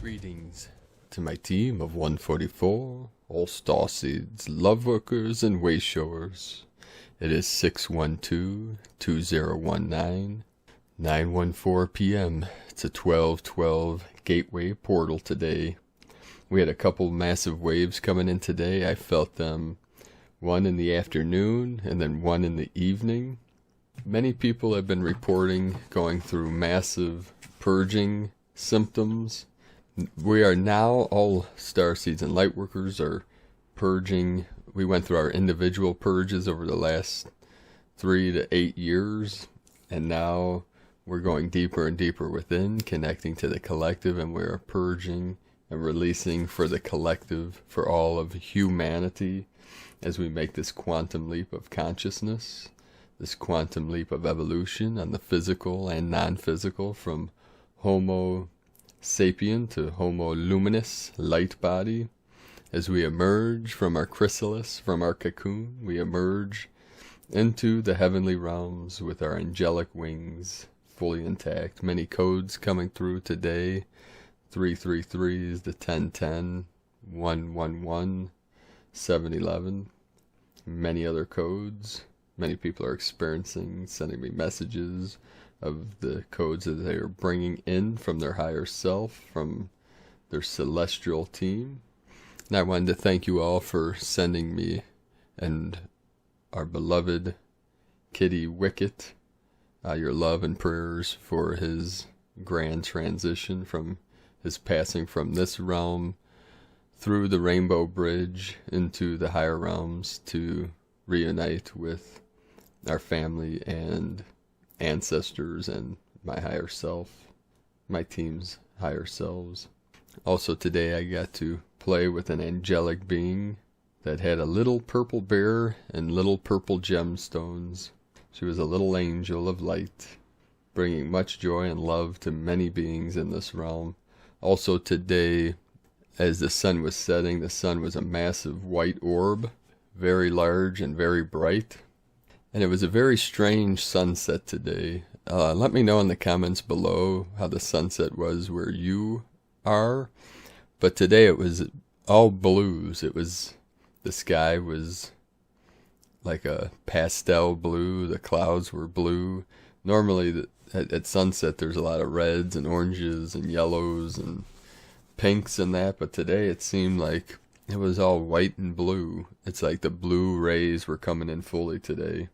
Greetings to my team of 144, all Starseeds, Loveworkers, and Wayshowers. It is 612-2019, 9:14 p.m. It's a 12:12 gateway portal today. We had a couple massive waves coming in today. I felt them, one in the afternoon and then one in the evening. Many people have been reporting going through massive purging symptoms. We are now, all Starseeds and Lightworkers are purging. We went through our individual purges over the last 3 to 8 years, and now we're going deeper and deeper within, connecting to the collective, and we're purging and releasing for the collective, for all of humanity, as we make this quantum leap of consciousness, this quantum leap of evolution on the physical and non-physical, from Homo sapien to Homo luminous, light body. As we emerge from our chrysalis, from our cocoon, we emerge into the heavenly realms with our angelic wings fully intact. Many codes coming through today. 333s, the 1010, 111, 711. Many other codes. Many people are experiencing, sending me messages of the codes that they are bringing in from their higher self, from their celestial team. And I wanted to thank you all for sending me and our beloved Kitty Wicket your love and prayers for his grand transition, from his passing from this realm through the Rainbow Bridge into the higher realms to reunite with our family and ancestors and my higher self, my team's higher selves. Also today I got to play with an angelic being that had a little purple bear and little purple gemstones. She was a little angel of light, bringing much joy and love to many beings in this realm. Also today, as the sun was setting, the sun was a massive white orb, very large and very bright. And it was a very strange sunset today. Let me know in the comments below how the sunset was where you are. But today it was all blues. The sky was like a pastel blue. The clouds were blue. Normally at sunset there's a lot of reds and oranges and yellows and pinks and that. But today it seemed like it was all white and blue. It's like the blue rays were coming in fully today.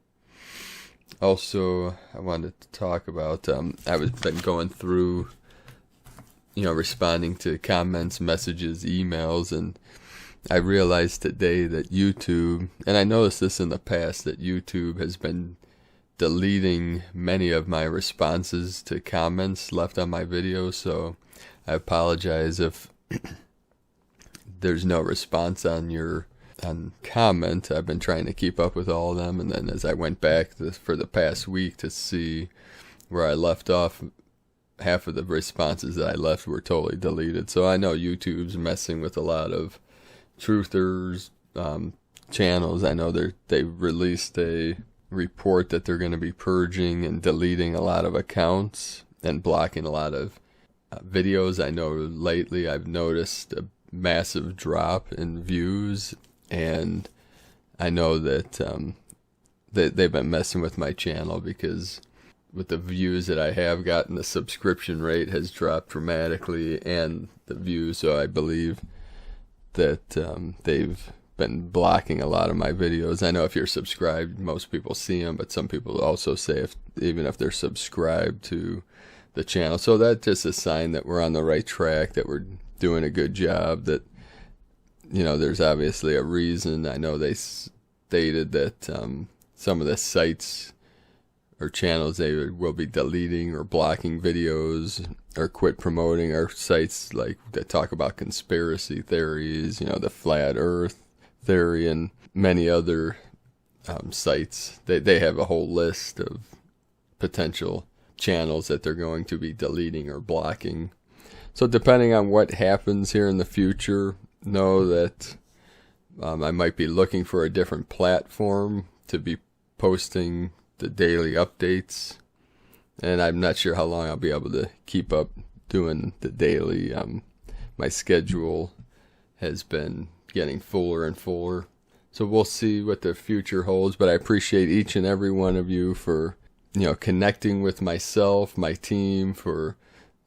Also, I wanted to talk about, I've been going through, responding to comments, messages, emails, and I realized today that YouTube, and I noticed this in the past, that YouTube has been deleting many of my responses to comments left on my videos, so I apologize if there's no response on comment. I've been trying to keep up with all of them, and then as I went back for the past week to see where I left off, half of the responses that I left were totally deleted. So I know YouTube's messing with a lot of truthers channels. I know they released a report that they're going to be purging and deleting a lot of accounts and blocking a lot of videos. I know lately I've noticed a massive drop in views, and I know that they've been messing with my channel, because with the views that I have gotten, the subscription rate has dropped dramatically, and the views, so I believe that they've been blocking a lot of my videos. I know if you're subscribed, most people see them, but some people also say even if they're subscribed to the channel. So that's just a sign that we're on the right track, that we're doing a good job, that there's obviously a reason. I know they stated that some of the sites or channels they will be deleting or blocking videos or quit promoting our sites, like that talk about conspiracy theories, the flat earth theory, and many other sites. They have a whole list of potential channels that they're going to be deleting or blocking. So depending on what happens here in the future, know that I might be looking for a different platform to be posting the daily updates, and I'm not sure how long I'll be able to keep up doing the daily my schedule has been getting fuller and fuller. So we'll see what the future holds, but I appreciate each and every one of you for, connecting with myself, my team, for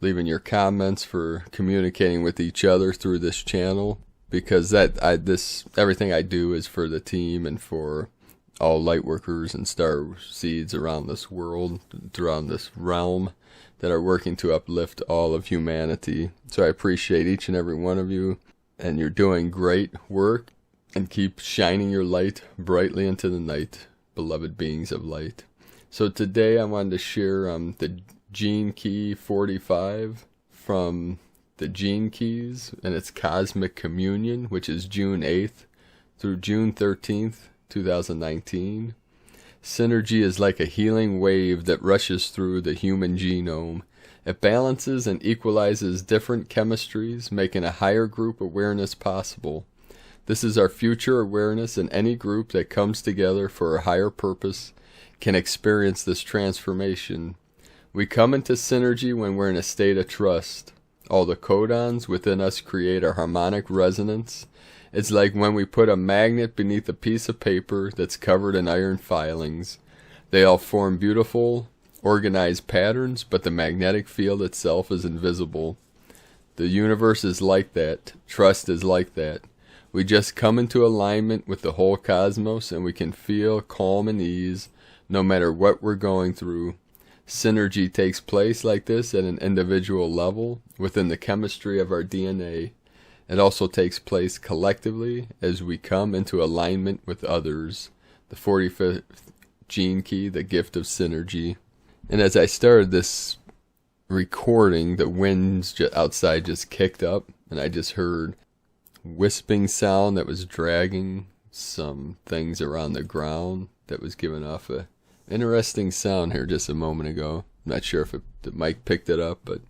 leaving your comments, for communicating with each other through this channel, because everything I do is for the team and for all Lightworkers and Starseeds around this world, around this realm, that are working to uplift all of humanity. So I appreciate each and every one of you, and you're doing great work, and keep shining your light brightly into the night, beloved beings of light. So today I wanted to share the Gene Key 45 from the Gene Keys and its Cosmic Communion, which is June 8th through June 13th, 2019. Synergy is like a healing wave that rushes through the human genome. It balances and equalizes different chemistries, making a higher group awareness possible. This is our future awareness, and any group that comes together for a higher purpose can experience this transformation. We come into synergy when we're in a state of trust. All the codons within us create a harmonic resonance. It's like when we put a magnet beneath a piece of paper that's covered in iron filings. They all form beautiful, organized patterns, but the magnetic field itself is invisible. The universe is like that. Trust is like that. We just come into alignment with the whole cosmos, and we can feel calm and ease no matter what we're going through. Synergy takes place like this at an individual level within the chemistry of our DNA. It also takes place collectively as we come into alignment with others. The 45th Gene Key, the gift of synergy. And as I started this recording, the winds outside just kicked up, and I just heard wisping sound that was dragging some things around the ground, that was giving off a interesting sound here just a moment ago. I'm not sure if the mic picked it up, but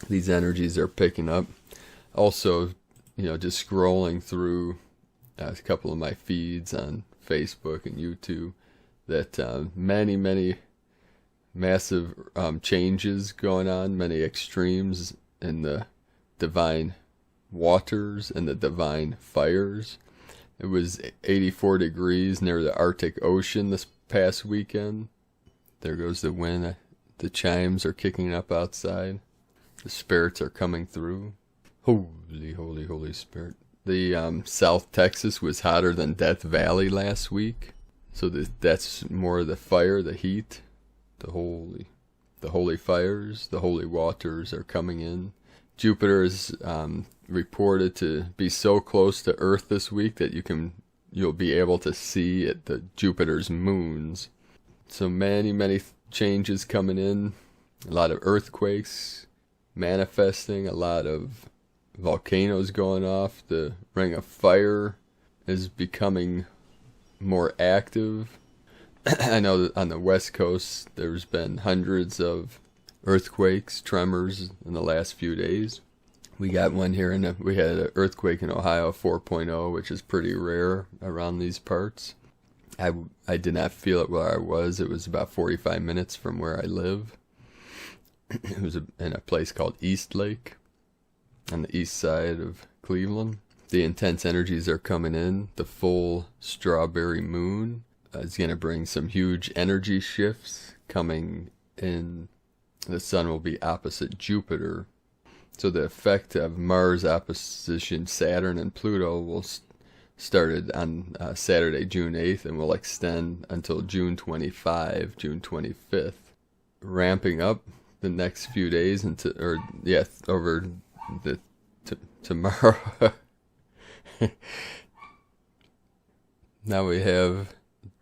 these energies are picking up. Also, just scrolling through a couple of my feeds on Facebook and YouTube, that many massive changes going on, many extremes in the divine waters and the divine fires. It was 84 degrees near the Arctic Ocean this past weekend. There goes the wind. The chimes are kicking up outside. The spirits are coming through. Holy, holy, holy spirit. The South Texas was hotter than Death Valley last week. So that's more of the fire, the heat, the holy fires, the holy waters are coming in. Jupiter is reported to be so close to Earth this week that you'll be able to see Jupiter's moons. So many changes coming in. A lot of earthquakes manifesting, a lot of volcanoes going off. The Ring of Fire is becoming more active. I know that on the West Coast there's been hundreds of earthquakes, tremors in the last few days. We got one here, we had an earthquake in Ohio, 4.0, which is pretty rare around these parts. I did not feel it where I was. It was about 45 minutes from where I live. It was in a place called East Lake on the east side of Cleveland. The intense energies are coming in. The full strawberry moon is going to bring some huge energy shifts coming in. The sun will be opposite Jupiter. So the effect of Mars opposition Saturn and Pluto will started on Saturday, June 8th, and will extend until June 25, June 25th. Ramping up the next few days over the tomorrow. Now we have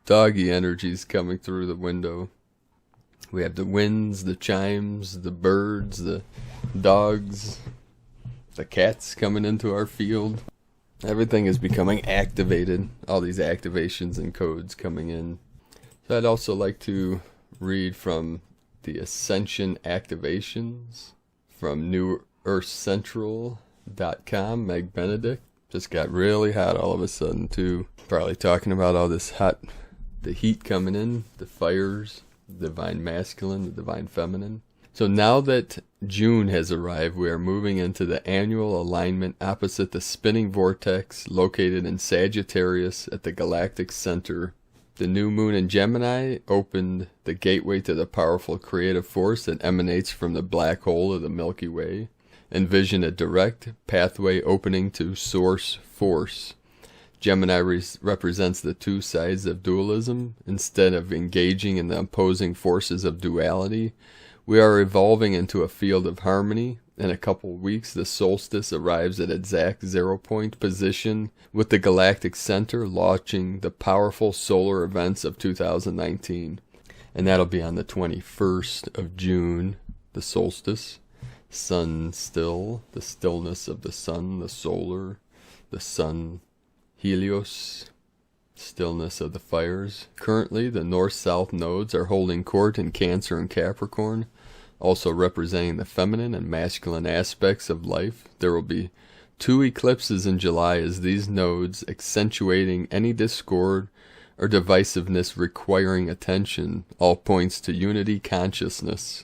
doggy energies coming through the window. We have the winds, the chimes, the birds, the dogs, the cats coming into our field. Everything is becoming activated. All these activations and codes coming in. So I'd also like to read from the Ascension activations from NewEarthCentral.com. Meg Benedict just got really hot all of a sudden too. Probably talking about all this the heat coming in, the fires, the divine masculine, the divine feminine. So now that June has arrived, we are moving into the annual alignment opposite the spinning vortex located in Sagittarius at the Galactic center. The new moon in Gemini opened the gateway to the powerful creative force that emanates from the black hole of the Milky Way. Envision a direct pathway opening to source force. Gemini represents the two sides of dualism. Instead of engaging in the opposing forces of duality, we are evolving into a field of harmony. In a couple weeks, the solstice arrives at exact 0-point position, with the galactic center launching the powerful solar events of 2019. And that'll be on the 21st of June, the solstice. Sun still, the stillness of the sun, the solar, the sun, Helios, stillness of the fires. Currently, the north-south nodes are holding court in Cancer and Capricorn, also representing the feminine and masculine aspects of life. There will be 2 eclipses in July as these nodes, accentuating any discord or divisiveness requiring attention, all points to unity consciousness.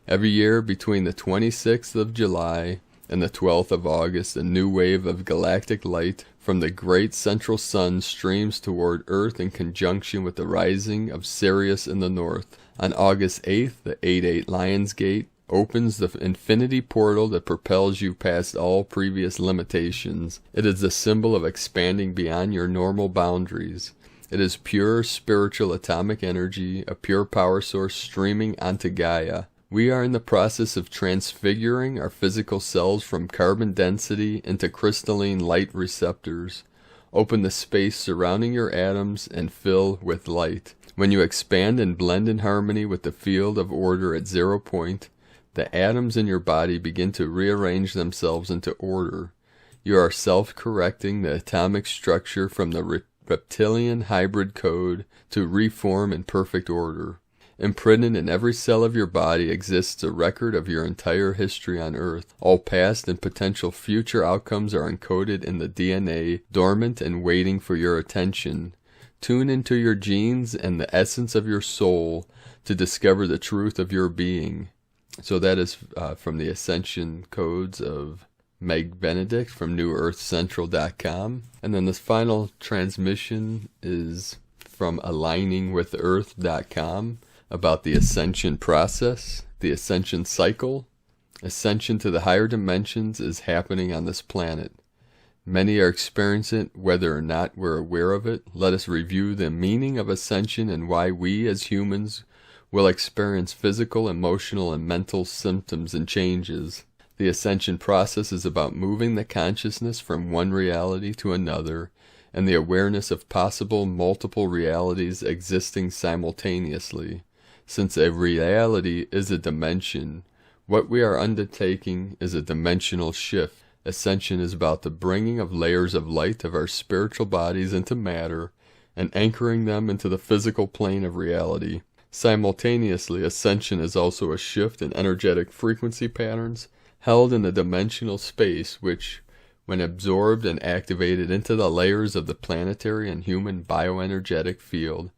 Every year between the 26th of July and the 12th of August, a new wave of galactic light from the great central sun streams toward Earth in conjunction with the rising of Sirius in the north. On August 8th, the 8-8 Lion's Gate opens the infinity portal that propels you past all previous limitations. It is the symbol of expanding beyond your normal boundaries. It is pure spiritual atomic energy, a pure power source streaming onto Gaia. We are in the process of transfiguring our physical cells from carbon density into crystalline light receptors. Open the space surrounding your atoms and fill with light. When you expand and blend in harmony with the field of order at 0 point, the atoms in your body begin to rearrange themselves into order. You are self-correcting the atomic structure from the reptilian hybrid code to reform in perfect order. Imprinted in every cell of your body exists a record of your entire history on Earth. All past and potential future outcomes are encoded in the DNA, dormant and waiting for your attention. Tune into your genes and the essence of your soul to discover the truth of your being. So that is from the Ascension codes of Meg Benedict from NewEarthCentral.com. And then this final transmission is from AligningWithEarth.com. About the ascension process, the ascension cycle. Ascension to the higher dimensions is happening on this planet. Many are experiencing it, whether or not we're aware of it. Let us review the meaning of ascension and why we as humans will experience physical, emotional, and mental symptoms and changes. The ascension process is about moving the consciousness from one reality to another, and the awareness of possible multiple realities existing simultaneously. Since a reality is a dimension, what we are undertaking is a dimensional shift. Ascension is about the bringing of layers of light of our spiritual bodies into matter and anchoring them into the physical plane of reality. Simultaneously, ascension is also a shift in energetic frequency patterns held in a dimensional space which, when absorbed and activated into the layers of the planetary and human bioenergetic field,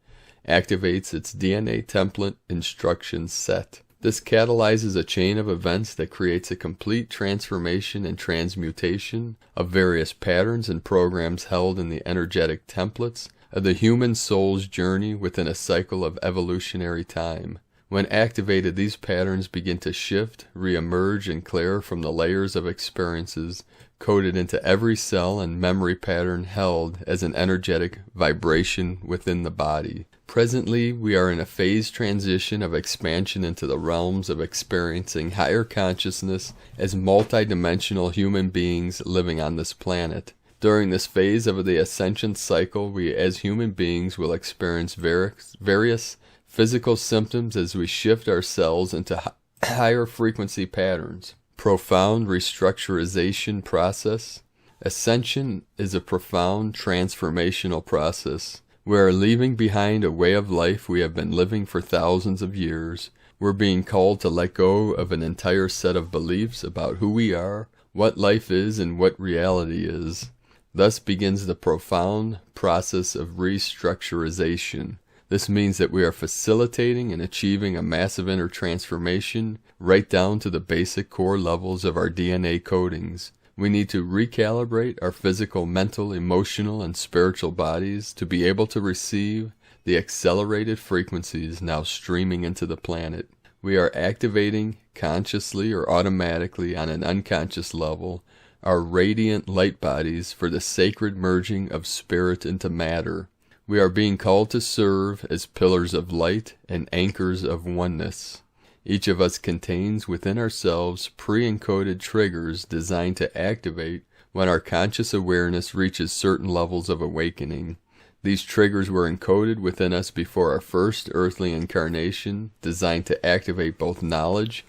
activates its DNA template instruction set. This catalyzes a chain of events that creates a complete transformation and transmutation of various patterns and programs held in the energetic templates of the human soul's journey within a cycle of evolutionary time. When activated, these patterns begin to shift, re-emerge, and clear from the layers of experiences coded into every cell and memory pattern held as an energetic vibration within the body. Presently, we are in a phase transition of expansion into the realms of experiencing higher consciousness as multidimensional human beings living on this planet. During this phase of the ascension cycle, we as human beings will experience various physical symptoms as we shift ourselves into higher frequency patterns. Profound restructurization process. Ascension is a profound transformational process. We are leaving behind a way of life we have been living for thousands of years. We're being called to let go of an entire set of beliefs about who we are, what life is, and what reality is. Thus begins the profound process of restructurization. This means that we are facilitating and achieving a massive inner transformation right down to the basic core levels of our DNA codings. We need to recalibrate our physical, mental, emotional, and spiritual bodies to be able to receive the accelerated frequencies now streaming into the planet. We are activating consciously or automatically on an unconscious level our radiant light bodies for the sacred merging of spirit into matter. We are being called to serve as pillars of light and anchors of oneness. Each of us contains within ourselves pre-encoded triggers designed to activate when our conscious awareness reaches certain levels of awakening. These triggers were encoded within us before our first earthly incarnation, designed to activate both knowledge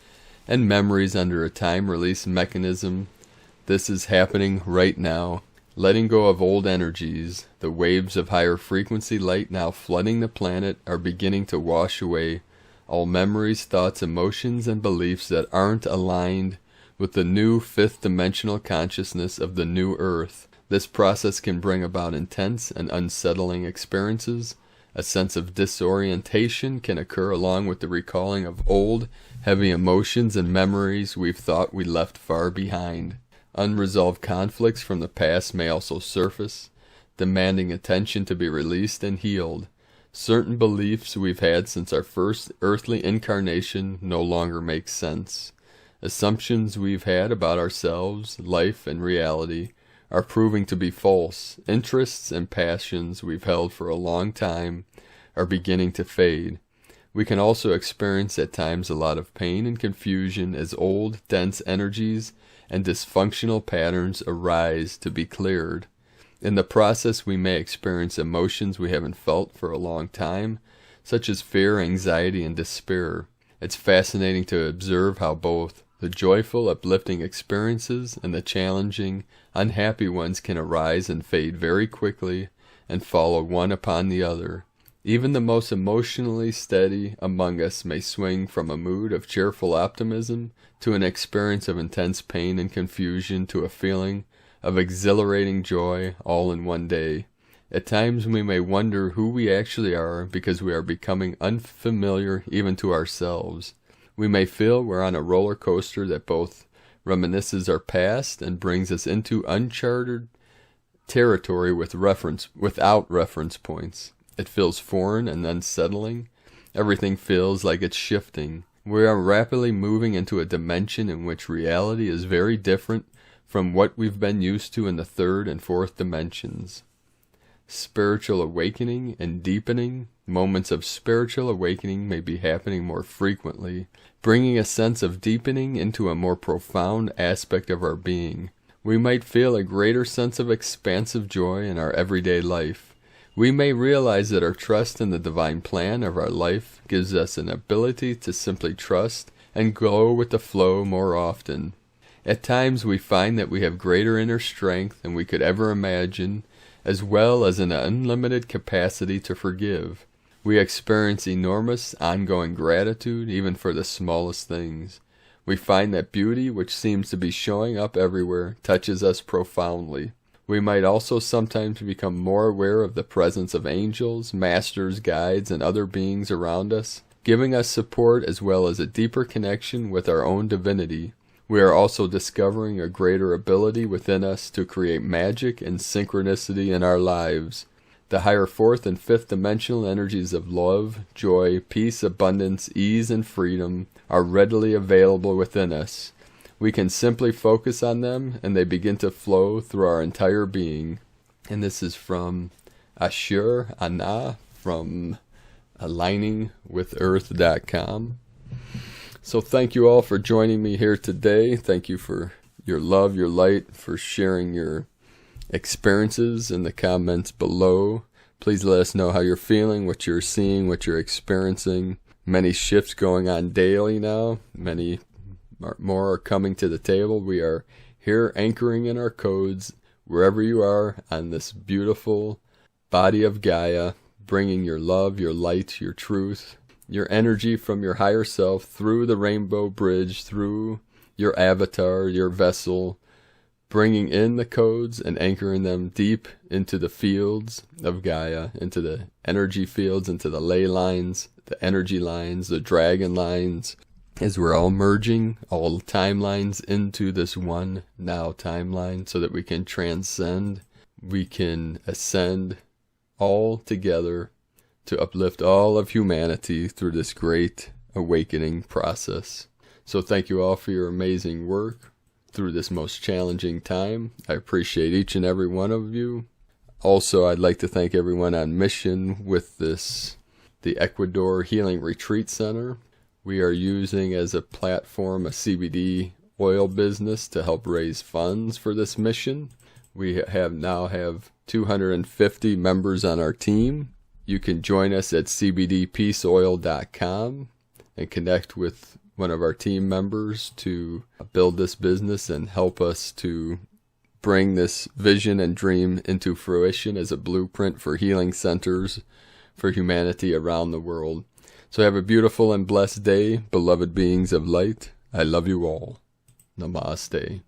and memories under a time-release mechanism. This is happening right now. Letting go of old energies, the waves of higher frequency light now flooding the planet are beginning to wash away all memories, thoughts, emotions, and beliefs that aren't aligned with the new fifth-dimensional consciousness of the new Earth. This process can bring about intense and unsettling experiences. A sense of disorientation can occur along with the recalling of old, heavy emotions and memories we've thought we left far behind. Unresolved conflicts from the past may also surface, demanding attention to be released and healed. Certain beliefs we've had since our first earthly incarnation no longer make sense. Assumptions we've had about ourselves, life, and reality are proving to be false. Interests and passions we've held for a long time are beginning to fade. We can also experience at times a lot of pain and confusion as old, dense energies and dysfunctional patterns arise to be cleared. In the process, we may experience emotions we haven't felt for a long time, such as fear, anxiety, and despair. It's fascinating to observe how both the joyful, uplifting experiences and the challenging, unhappy ones can arise and fade very quickly and follow one upon the other. Even the most emotionally steady among us may swing from a mood of cheerful optimism to an experience of intense pain and confusion to a feeling of exhilarating joy all in one day. At times we may wonder who we actually are because we are becoming unfamiliar even to ourselves. We may feel we're on a roller coaster that both reminisces our past and brings us into uncharted territory without reference points. It feels foreign and unsettling. Everything feels like it's shifting. We are rapidly moving into a dimension in which reality is very different from what we've been used to in the third and fourth dimensions. Spiritual awakening and deepening. Moments of spiritual awakening may be happening more frequently, bringing a sense of deepening into a more profound aspect of our being. We might feel a greater sense of expansive joy in our everyday life. We may realize that our trust in the divine plan of our life gives us an ability to simply trust and go with the flow more often. At times we find that we have greater inner strength than we could ever imagine, as well as an unlimited capacity to forgive. We experience enormous ongoing gratitude even for the smallest things. We find that beauty, which seems to be showing up everywhere, touches us profoundly. We might also sometimes become more aware of the presence of angels, masters, guides, and other beings around us, giving us support as well as a deeper connection with our own divinity. We are also discovering a greater ability within us to create magic and synchronicity in our lives. The higher fourth and fifth dimensional energies of love, joy, peace, abundance, ease, and freedom are readily available within us. We can simply focus on them and they begin to flow through our entire being. And this is from Ashtar Anna from AligningWithEarth.com. So thank you all for joining me here today. Thank you for your love, your light, for sharing your experiences in the comments below. Please let us know how you're feeling, what you're seeing, what you're experiencing. Many shifts going on daily now. Many more are coming to the table. We are here anchoring in our codes wherever you are on this beautiful body of Gaia, bringing your love, your light, your truth, your energy from your higher self through the rainbow bridge, through your avatar, your vessel, bringing in the codes and anchoring them deep into the fields of Gaia, into the energy fields, into the ley lines, the energy lines, the dragon lines, as we're all merging all timelines into this one now timeline so that we can transcend, we can ascend all together to uplift all of humanity through this great awakening process. So thank you all for your amazing work through this most challenging time. I appreciate each and every one of you. Also, I'd like to thank everyone on mission with the Ecuador Healing Retreat Center. We are using as a platform a CBD oil business to help raise funds for this mission. We now have 250 members on our team. You can join us at cbdpeaceoil.com and connect with one of our team members to build this business and help us to bring this vision and dream into fruition as a blueprint for healing centers for humanity around the world. So have a beautiful and blessed day, beloved beings of light. I love you all. Namaste.